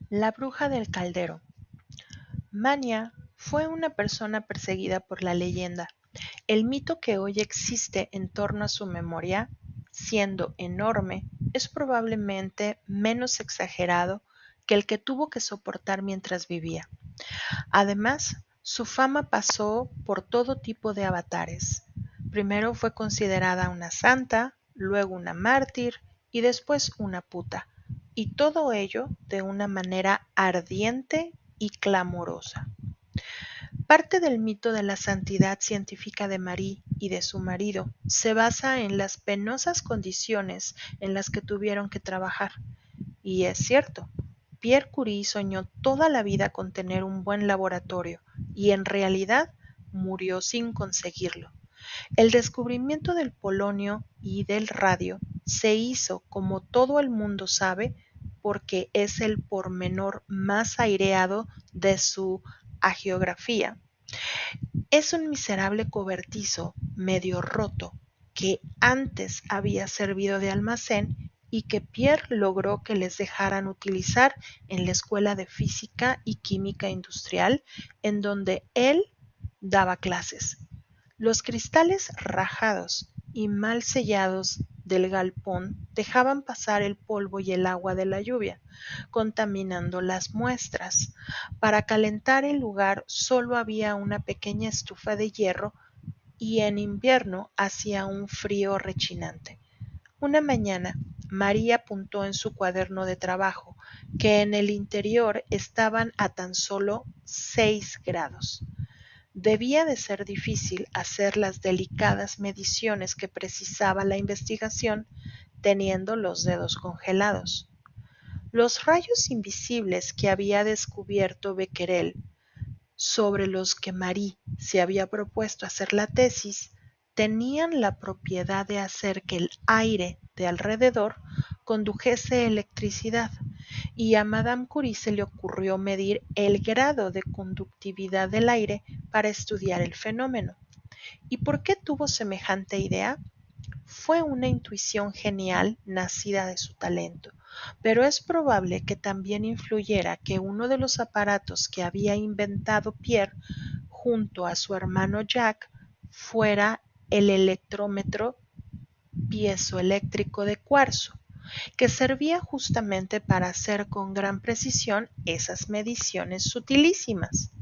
La bruja del caldero. Mania fue una persona perseguida por la leyenda. El mito que hoy existe en torno a su memoria, siendo enorme, es probablemente menos exagerado que el que tuvo que soportar mientras vivía. Además, su fama pasó por todo tipo de avatares. Primero fue considerada una santa, luego una mártir y después una puta, y todo ello de una manera ardiente y clamorosa. Parte del mito de la santidad científica de Marie y de su marido se basa en las penosas condiciones en las que tuvieron que trabajar. Y es cierto, Pierre Curie soñó toda la vida con tener un buen laboratorio y en realidad murió sin conseguirlo. El descubrimiento del polonio y del radio se hizo, como todo el mundo sabe, porque es el pormenor más aireado de su hagiografía. Es un miserable cobertizo medio roto que antes había servido de almacén y que Pierre logró que les dejaran utilizar en la Escuela de Física y Química Industrial, en donde él daba clases. Los cristales rajados y mal sellados del galpón dejaban pasar el polvo y el agua de la lluvia, contaminando las muestras. Para calentar el lugar solo había una pequeña estufa de hierro y en invierno hacía un frío rechinante. Una mañana, María apuntó en su cuaderno de trabajo que en el interior estaban a tan solo 6 grados. Debía de ser difícil hacer las delicadas mediciones que precisaba la investigación teniendo los dedos congelados. Los rayos invisibles que había descubierto Becquerel, sobre los que Marie se había propuesto hacer la tesis, tenían la propiedad de hacer que el aire de alrededor condujese electricidad, y a Madame Curie se le ocurrió medir el grado de conductividad del aire para estudiar el fenómeno. ¿Y por qué tuvo semejante idea? Fue una intuición genial nacida de su talento, pero es probable que también influyera que uno de los aparatos que había inventado Pierre junto a su hermano Jacques fuera el electrómetro piezoeléctrico de cuarzo, que servía justamente para hacer con gran precisión esas mediciones sutilísimas.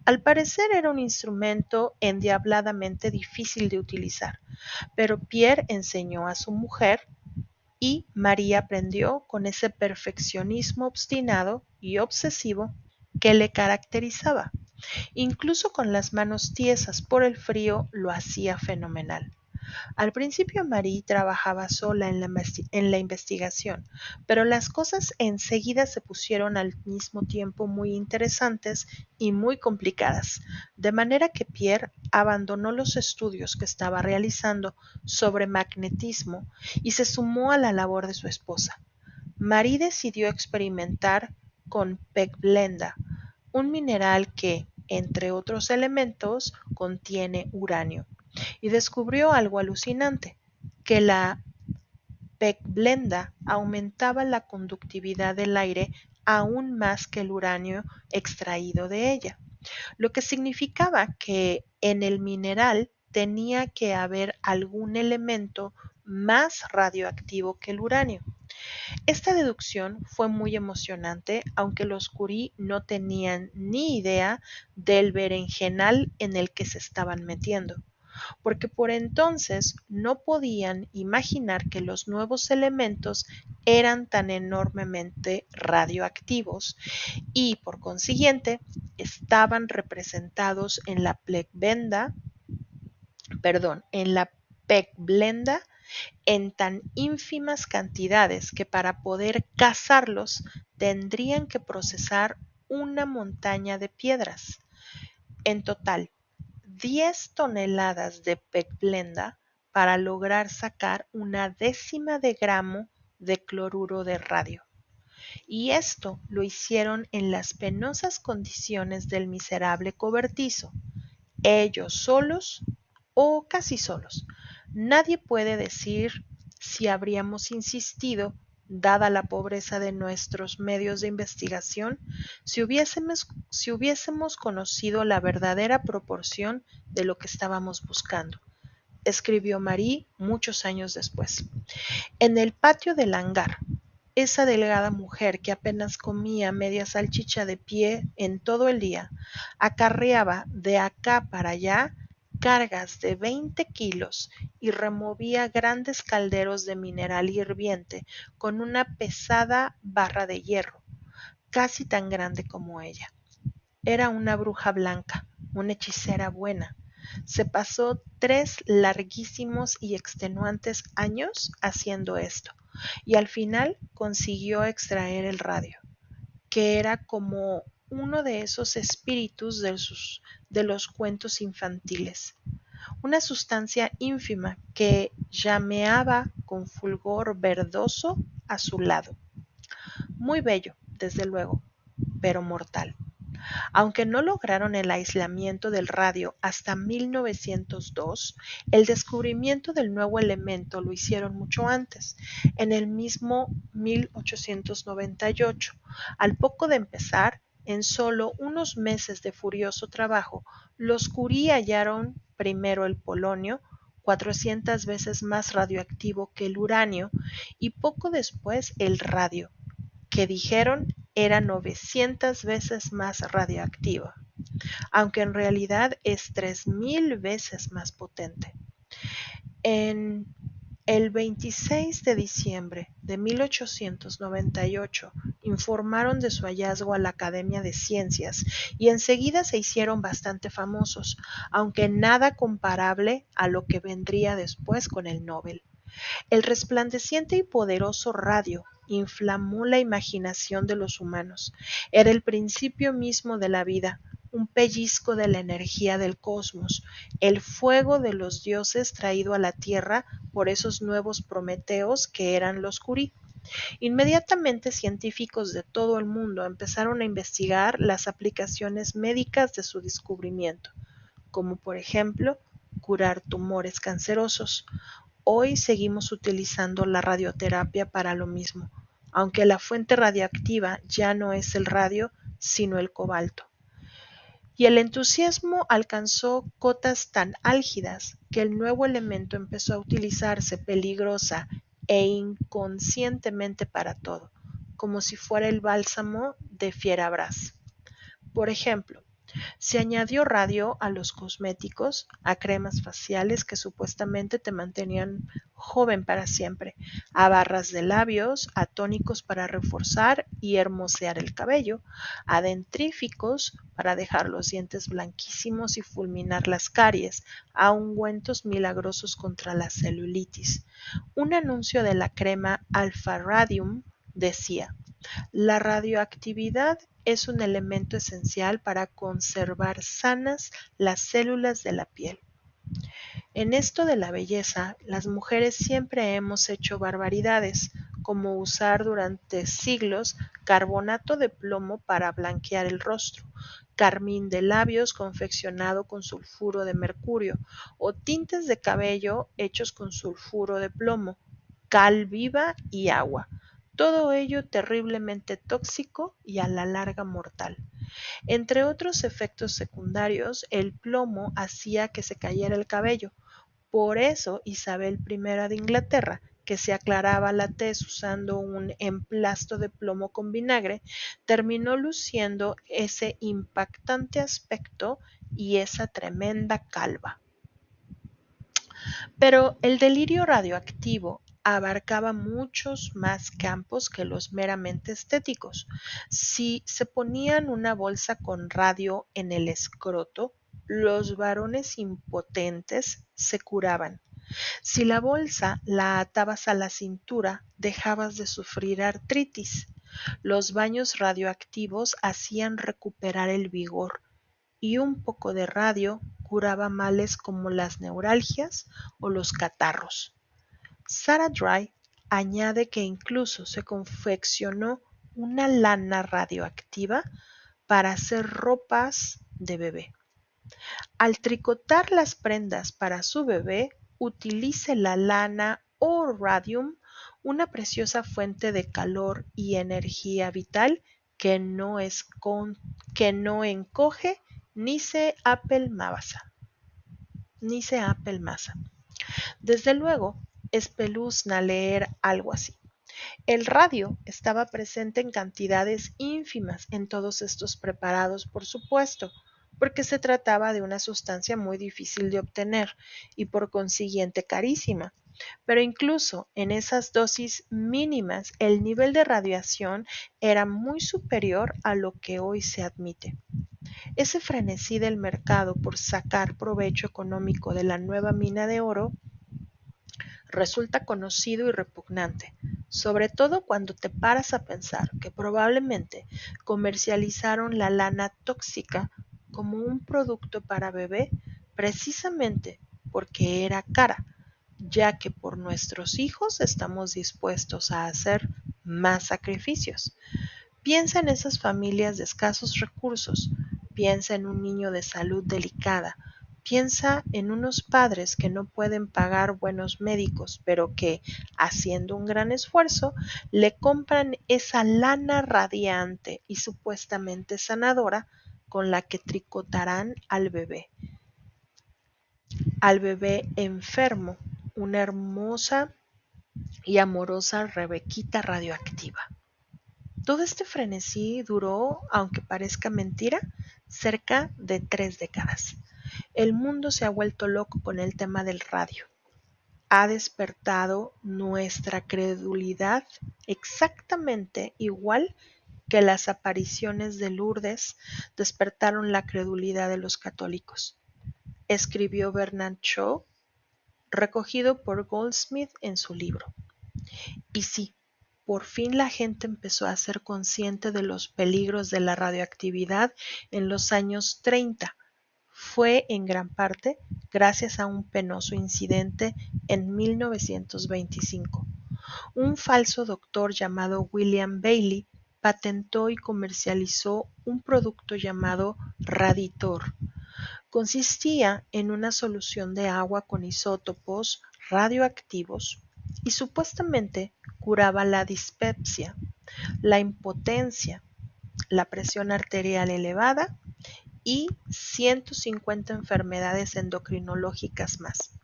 Al parecer era un instrumento endiabladamente difícil de utilizar, pero Pierre enseñó a su mujer y María aprendió con ese perfeccionismo obstinado y obsesivo que le caracterizaba. Incluso con las manos tiesas por el frío lo hacía fenomenal. Al principio Marie trabajaba sola en la investigación, pero las cosas enseguida se pusieron al mismo tiempo muy interesantes y muy complicadas, de manera que Pierre abandonó los estudios que estaba realizando sobre magnetismo y se sumó a la labor de su esposa. Marie decidió experimentar con pegblenda, un mineral que, entre otros elementos, contiene uranio y descubrió algo alucinante, que la pegblenda aumentaba la conductividad del aire aún más que el uranio extraído de ella, lo que significaba que en el mineral tenía que haber algún elemento más radioactivo que el uranio. Esta deducción fue muy emocionante, aunque los Curie no tenían ni idea del berenjenal en el que se estaban metiendo, porque por entonces no podían imaginar que los nuevos elementos eran tan enormemente radioactivos y, por consiguiente, estaban representados en la pegblenda en tan ínfimas cantidades que para poder cazarlos tendrían que procesar una montaña de piedras. En total, 10 toneladas de pegblenda para lograr sacar una décima de gramo de cloruro de radio. Y esto lo hicieron en las penosas condiciones del miserable cobertizo, ellos solos o casi solos. Nadie puede decir si habríamos insistido dada la pobreza de nuestros medios de investigación, si hubiésemos conocido la verdadera proporción de lo que estábamos buscando, escribió Marie muchos años después. En el patio del hangar, esa delgada mujer que apenas comía media salchicha de pie en todo el día, acarreaba de acá para allá cargas de 20 kilos y removía grandes calderos de mineral hirviente con una pesada barra de hierro, casi tan grande como ella. Era una bruja blanca, una hechicera buena. Se pasó 3 larguísimos y extenuantes años haciendo esto, y al final consiguió extraer el radio, que era como uno de esos espíritus de los cuentos infantiles, una sustancia ínfima que llameaba con fulgor verdoso a su lado. Muy bello, desde luego, pero mortal. Aunque no lograron el aislamiento del radio hasta 1902, el descubrimiento del nuevo elemento lo hicieron mucho antes, en el mismo 1898. Al poco de empezar, en solo unos meses de furioso trabajo, los Curie hallaron primero el polonio, 400 veces más radioactivo que el uranio, y poco después el radio, que dijeron era 900 veces más radioactiva, aunque en realidad es 3000 veces más potente. En el 26 de diciembre de 1898 informaron de su hallazgo a la Academia de Ciencias y enseguida se hicieron bastante famosos, aunque nada comparable a lo que vendría después con el Nobel. El resplandeciente y poderoso radio inflamó la imaginación de los humanos. Era el principio mismo de la vida, un pellizco de la energía del cosmos, el fuego de los dioses traído a la tierra por esos nuevos Prometeos que eran los Curie. Inmediatamente científicos de todo el mundo empezaron a investigar las aplicaciones médicas de su descubrimiento, como por ejemplo curar tumores cancerosos. Hoy seguimos utilizando la radioterapia para lo mismo, aunque la fuente radiactiva ya no es el radio, sino el cobalto. Y el entusiasmo alcanzó cotas tan álgidas que el nuevo elemento empezó a utilizarse peligrosa e inconscientemente para todo, como si fuera el bálsamo de Fierabras. Por ejemplo, se añadió radio a los cosméticos, a cremas faciales que supuestamente te mantenían joven para siempre, a barras de labios, a tónicos para reforzar y hermosear el cabello, a dentríficos para dejar los dientes blanquísimos y fulminar las caries, a ungüentos milagrosos contra la celulitis. Un anuncio de la crema Alpha Radium decía: la radioactividad es un elemento esencial para conservar sanas las células de la piel. En esto de la belleza, las mujeres siempre hemos hecho barbaridades, como usar durante siglos carbonato de plomo para blanquear el rostro, carmín de labios confeccionado con sulfuro de mercurio, o tintes de cabello hechos con sulfuro de plomo, cal viva y agua. Todo ello terriblemente tóxico y a la larga mortal. Entre otros efectos secundarios, el plomo hacía que se cayera el cabello. Por eso Isabel I de Inglaterra, que se aclaraba la tez usando un emplasto de plomo con vinagre, terminó luciendo ese impactante aspecto y esa tremenda calva. Pero el delirio radioactivo abarcaba muchos más campos que los meramente estéticos. Si se ponían una bolsa con radio en el escroto, los varones impotentes se curaban. Si la bolsa la atabas a la cintura, dejabas de sufrir artritis. Los baños radioactivos hacían recuperar el vigor, y un poco de radio curaba males como las neuralgias o los catarros. Sarah Dry añade que incluso se confeccionó una lana radioactiva para hacer ropas de bebé. Al tricotar las prendas para su bebé, utilice la lana o radium una preciosa fuente de calor y energía vital que que no encoge ni se apelmaza, ni se apelmaza. Desde luego, espeluzna leer algo así. El radio estaba presente en cantidades ínfimas en todos estos preparados, por supuesto, porque se trataba de una sustancia muy difícil de obtener y por consiguiente carísima. Pero incluso en esas dosis mínimas el nivel de radiación era muy superior a lo que hoy se admite. Ese frenesí del mercado por sacar provecho económico de la nueva mina de oro resulta conocido y repugnante, sobre todo cuando te paras a pensar que probablemente comercializaron la lana tóxica como un producto para bebé precisamente porque era cara, ya que por nuestros hijos estamos dispuestos a hacer más sacrificios. Piensa en esas familias de escasos recursos, piensa en un niño de salud delicada, piensa en unos padres que no pueden pagar buenos médicos, pero que, haciendo un gran esfuerzo, le compran esa lana radiante y supuestamente sanadora con la que tricotarán al bebé enfermo, una hermosa y amorosa Rebequita radioactiva. Todo este frenesí duró, aunque parezca mentira, cerca de 3 décadas. El mundo se ha vuelto loco con el tema del radio. Ha despertado nuestra credulidad exactamente igual que las apariciones de Lourdes despertaron la credulidad de los católicos, escribió Bernard Shaw, recogido por Goldsmith en su libro. Y sí, por fin la gente empezó a ser consciente de los peligros de la radioactividad en los años 30. Fue en gran parte gracias a un penoso incidente en 1925. Un falso doctor llamado William Bailey patentó y comercializó un producto llamado Raditor. Consistía en una solución de agua con isótopos radioactivos y supuestamente curaba la dispepsia, la impotencia, la presión arterial elevada y 150 enfermedades endocrinológicas más.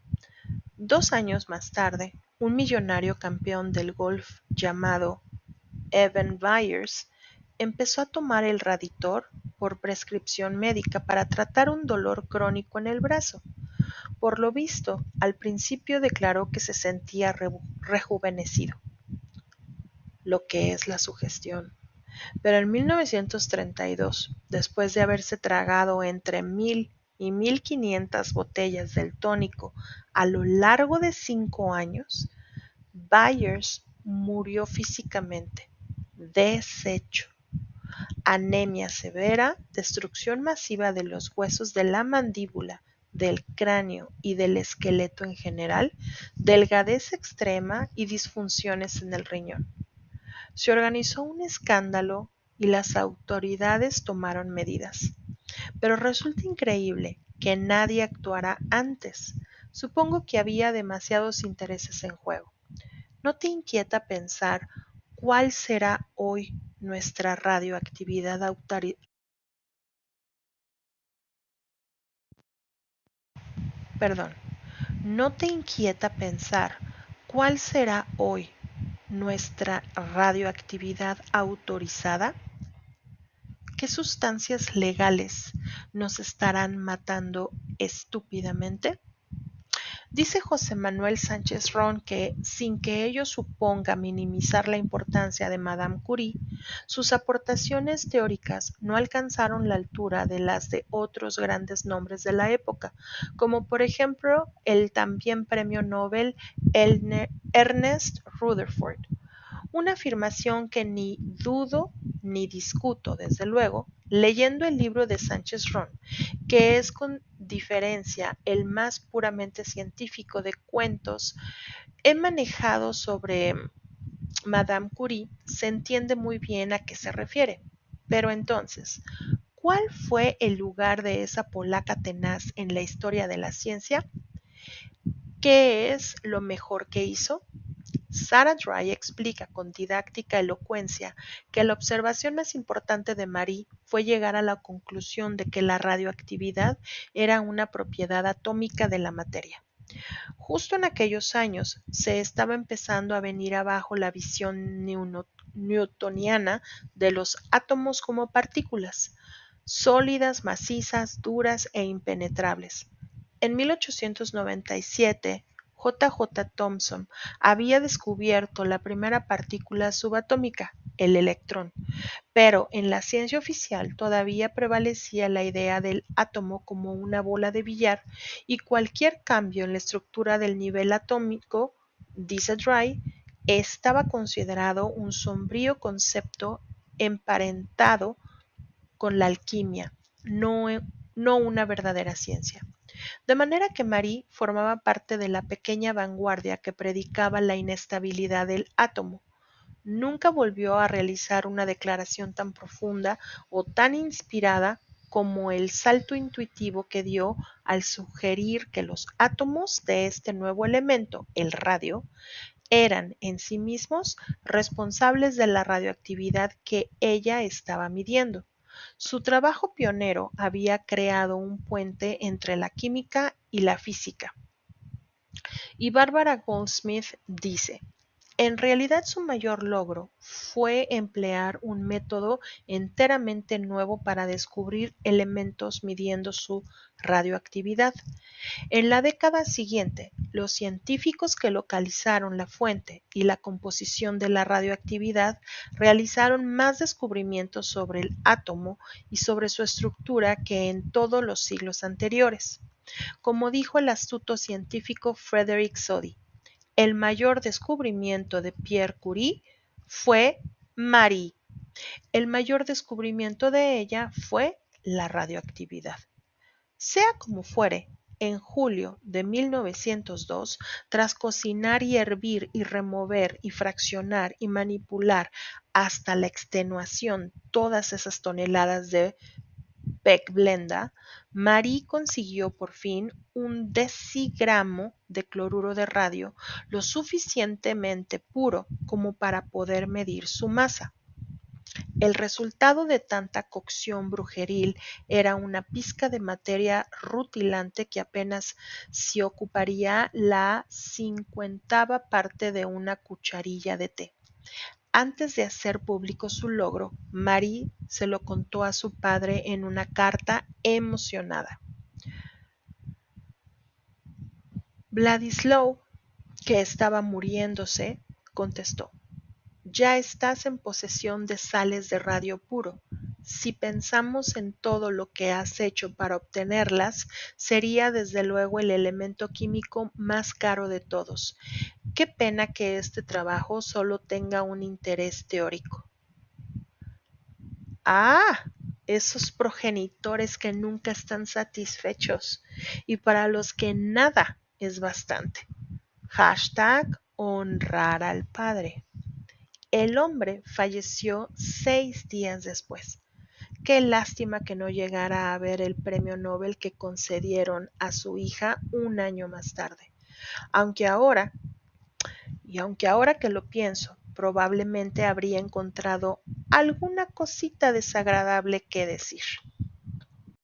2 años más tarde, un millonario campeón del golf llamado Evan Byers empezó a tomar el Raditor por prescripción médica para tratar un dolor crónico en el brazo. Por lo visto, al principio declaró que se sentía rejuvenecido, lo que es la sugestión. Pero en 1932, después de haberse tragado entre 1000 y 1500 botellas del tónico a lo largo de 5 años, Byers murió físicamente, deshecho. Anemia severa, destrucción masiva de los huesos de la mandíbula, del cráneo y del esqueleto en general, delgadez extrema y disfunciones en el riñón. Se organizó un escándalo y las autoridades tomaron medidas. Pero resulta increíble que nadie actuara antes. Supongo que había demasiados intereses en juego. ¿No te inquieta pensar cuál será hoy nuestra radioactividad Perdón, ¿no te inquieta pensar cuál será hoy nuestra radioactividad autorizada? ¿Qué sustancias legales nos estarán matando estúpidamente? Dice José Manuel Sánchez Ron que, sin que ello suponga minimizar la importancia de Madame Curie, sus aportaciones teóricas no alcanzaron la altura de las de otros grandes nombres de la época, como por ejemplo el también premio Nobel Ernest Rutherford. Una afirmación que ni dudo ni discuto, desde luego, leyendo el libro de Sánchez Ron, que es con diferencia el más puramente científico de cuentos he manejado sobre Madame Curie, se entiende muy bien a qué se refiere. Pero entonces, ¿cuál fue el lugar de esa polaca tenaz en la historia de la ciencia? ¿Qué es lo mejor que hizo? Sarah Dry explica con didáctica elocuencia que la observación más importante de Marie fue llegar a la conclusión de que la radioactividad era una propiedad atómica de la materia. Justo en aquellos años se estaba empezando a venir abajo la visión newtoniana de los átomos como partículas, sólidas, macizas, duras e impenetrables. En 1897, J. J. Thomson había descubierto la primera partícula subatómica, el electrón, pero en la ciencia oficial todavía prevalecía la idea del átomo como una bola de billar y cualquier cambio en la estructura del nivel atómico, dice Dry, estaba considerado un sombrío concepto emparentado con la alquimia, no una verdadera ciencia. De manera que Marie formaba parte de la pequeña vanguardia que predicaba la inestabilidad del átomo. Nunca volvió a realizar una declaración tan profunda o tan inspirada como el salto intuitivo que dio al sugerir que los átomos de este nuevo elemento, el radio, eran en sí mismos responsables de la radioactividad que ella estaba midiendo. Su trabajo pionero había creado un puente entre la química y la física. Y Barbara Goldsmith dice, en realidad su mayor logro fue emplear un método enteramente nuevo para descubrir elementos midiendo su radioactividad. En la década siguiente, los científicos que localizaron la fuente y la composición de la radioactividad realizaron más descubrimientos sobre el átomo y sobre su estructura que en todos los siglos anteriores. Como dijo el astuto científico Frederick Soddy, el mayor descubrimiento de Pierre Curie fue Marie. El mayor descubrimiento de ella fue la radioactividad. Sea como fuere, en julio de 1902, tras cocinar y hervir y remover y fraccionar y manipular hasta la extenuación todas esas toneladas de Pechblenda, Marie consiguió por fin un decigramo de cloruro de radio lo suficientemente puro como para poder medir su masa. El resultado de tanta cocción brujeril era una pizca de materia rutilante que apenas si ocuparía la cincuentava parte de una cucharilla de té. Antes de hacer público su logro, Marie se lo contó a su padre en una carta emocionada. Vladislav, que estaba muriéndose, contestó: ya estás en posesión de sales de radio puro. Si pensamos en todo lo que has hecho para obtenerlas, sería desde luego el elemento químico más caro de todos. Qué pena que este trabajo solo tenga un interés teórico. Ah, esos progenitores que nunca están satisfechos y para los que nada es bastante. Hashtag honrar al padre. El hombre falleció 6 días después. Qué lástima que no llegara a ver el premio Nobel que concedieron a su hija un año más tarde. Aunque ahora que lo pienso, probablemente habría encontrado alguna cosita desagradable que decir.